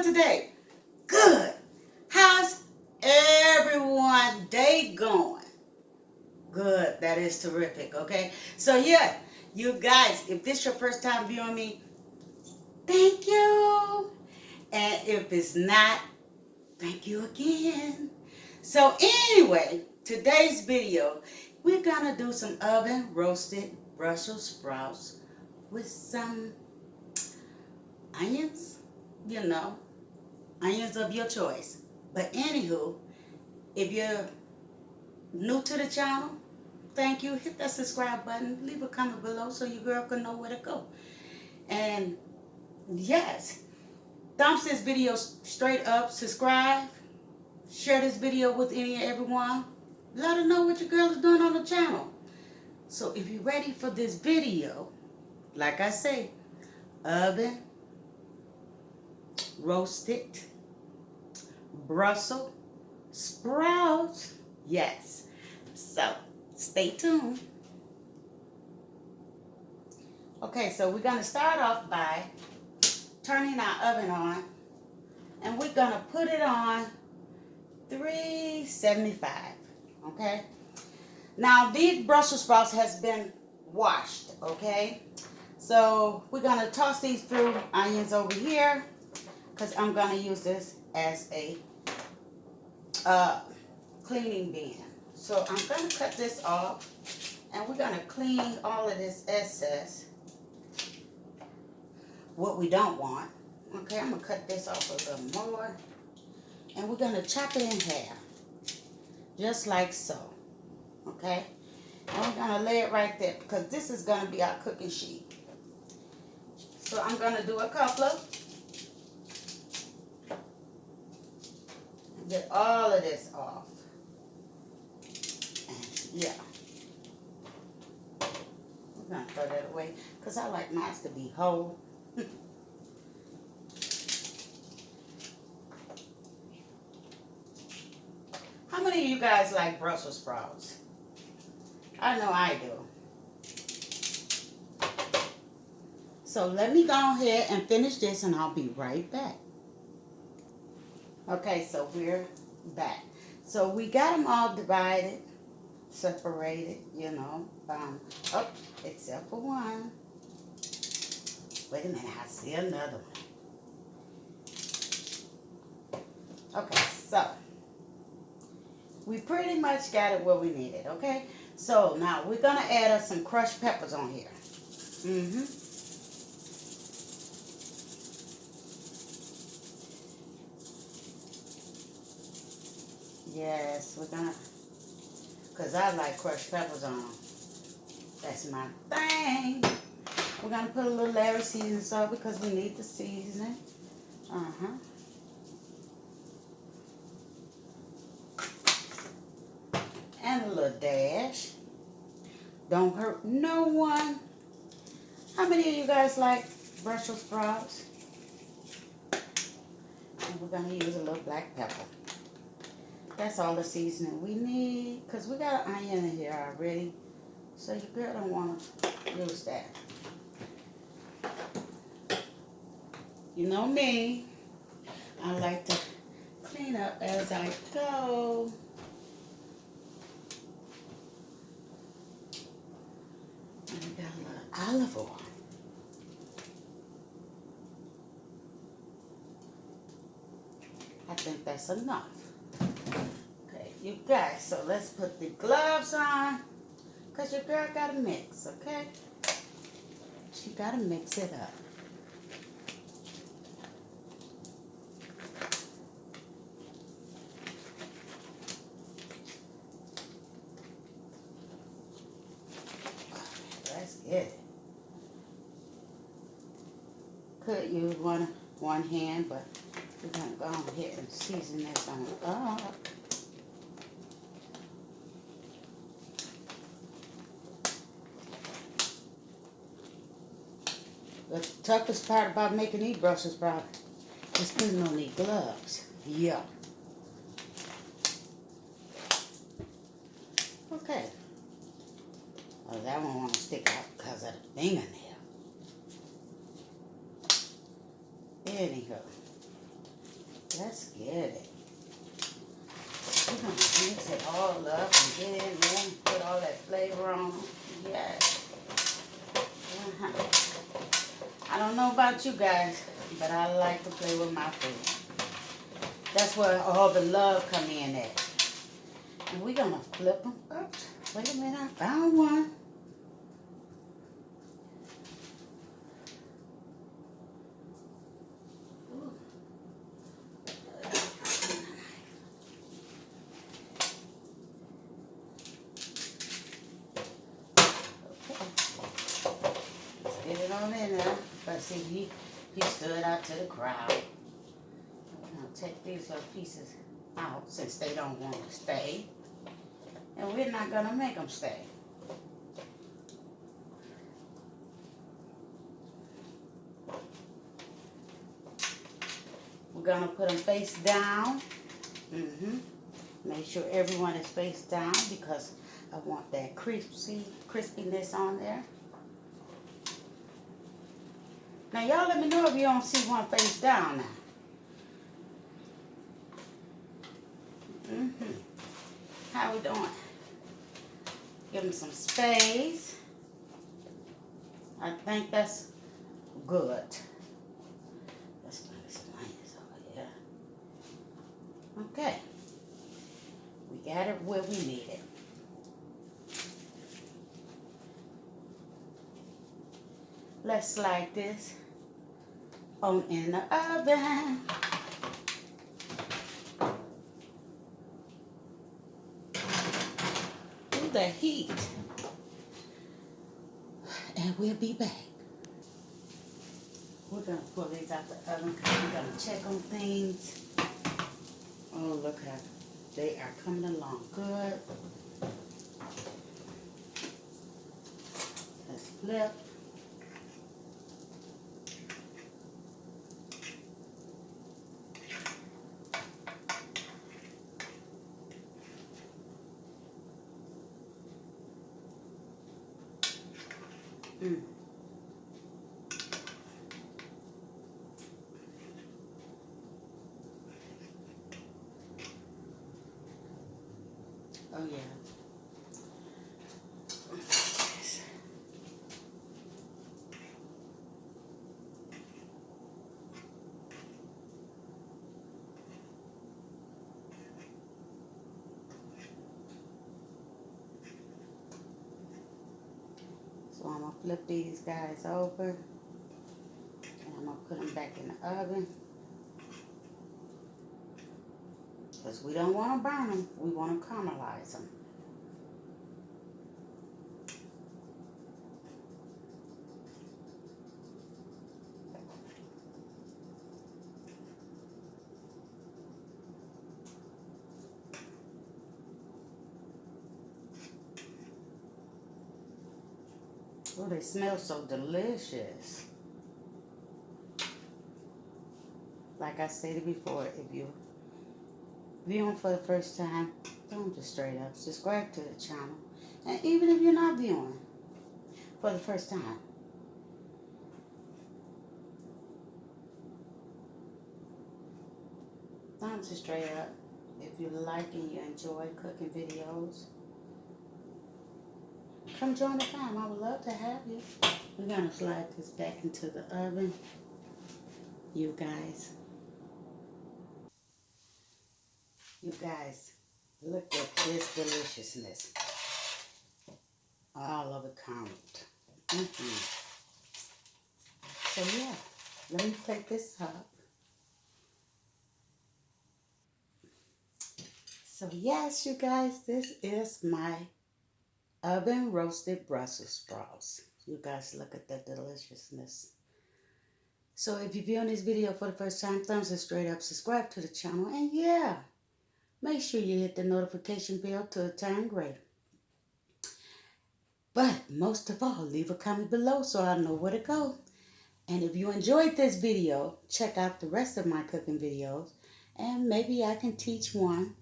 doing today? Good. How's everyone day going? Good. That is terrific. Okay. So yeah, you guys, if this your first time viewing me, thank you. And if it's not, thank you again. So anyway, today's video, we're gonna do some oven roasted Brussels sprouts with some onions, onions of your choice. But anywho, if you're new to the channel, thank you. Hit that subscribe button. Leave a comment below so your girl can know where to go. And yes, thumbs this video straight up. Subscribe. Share this video with any and everyone. Let her know what your girl is doing on the channel. So if you're ready for this video, like I say, oven roasted Brussels sprouts. Yes. So stay tuned. Okay, so we're going to start off by turning our oven on, and we're going to put it on 375. Okay. Now these Brussels sprouts has been washed. Okay. So we're going to toss these through onions over here, because I'm going to use this as a cleaning bin. So I'm going to cut this off, and we're going to clean all of this excess, what we don't want. Okay, I'm going to cut this off a little more, and we're going to chop it in half, just like so. Okay, and we're going to lay it right there, because this is going to be our cooking sheet. So I'm going to do a couple of, get all of this off. And yeah, we're going to throw that away, because I like mine to be whole. How many of you guys like Brussels sprouts? I know I do. So let me go ahead and finish this, and I'll be right back. Okay, so we're back. So we got them all divided, separated, oh, except for one. Wait a minute, I see another one. Okay, so we pretty much got it where we need it, okay? So now we're going to add some crushed peppers on here. Yes, we're going to, because I like crushed peppers on them. That's my thing. We're going to put a little Larry seasoning salt, because we need the seasoning. And a little dash. Don't hurt no one. How many of you guys like Brussels sprouts? And we're going to use a little black pepper. That's all the seasoning we need, because we got an onion in here already. So your girl don't want to use that. You know me. I like to clean up as I go. And we got a little olive oil. I think that's enough. Okay, you guys, so let's put the gloves on, because your girl got to mix, okay? She got to mix it up. Let's get it. Could use one hand, but we're going to go ahead and season this on up. The toughest part about making these Brussels sprouts is putting on these gloves. Yeah. Okay. Oh, that one won't stick out because of the fingernail. Anyhow. Let's get it. We're going to mix it all up and get in there and put all that flavor on. Yes. I don't know about you guys, but I like to play with my food. That's where all the love come in at. And we're going to flip them up. Wait a minute, I found one. Get it on in there. But see, he stood out to the crowd. I'm going to take these little pieces out since they don't want to stay. And we're not going to make them stay. We're going to put them face down. Make sure everyone is face down because I want that crispiness on there. Now, y'all let me know if you don't see one face down now. How we doing? Give them some space. I think that's good. Let's bring some onions over here. Okay. We got it where we need it. Let's slide this on in the oven. To the heat. And we'll be back. We're going to pull these out the oven because we're going to check on things. Oh, look how they are coming along good. Let's flip. Oh yeah. So I'm going to flip these guys over. And I'm going to put them back in the oven. Because we don't want to burn them. We want to caramelize them. Oh, they smell so delicious. Like I stated before, if you're viewing for the first time, don't just straight up subscribe to the channel. And even if you're not viewing for the first time, don't just straight up. If you like and you enjoy cooking videos, come join the fam. I would love to have you. We're going to slide this back into the oven. You guys, look at this deliciousness. All over caramel. So yeah, let me plate this up. So yes, you guys, this is my oven roasted Brussels sprouts. You guys look at that deliciousness. So if you're viewing this video for the first time, thumbs it straight up, subscribe to the channel, and yeah, make sure you hit the notification bell to turn gray. But most of all, leave a comment below so I know where to go. And if you enjoyed this video, check out the rest of my cooking videos, and maybe I can teach one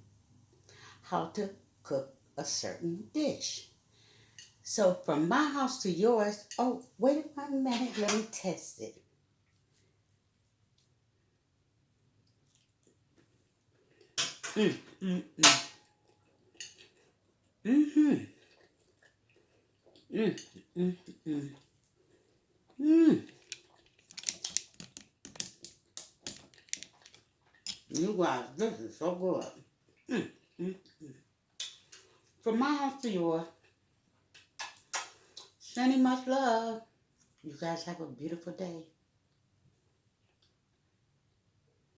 how to cook a certain dish. So from my house to yours, oh, wait a minute, let me test it. Mm, mm, mm. Mm-hmm. Mm, mm, mm. Mm. You guys, this is so good. Mm, mm. From my house to yours, sending much love. You guys have a beautiful day.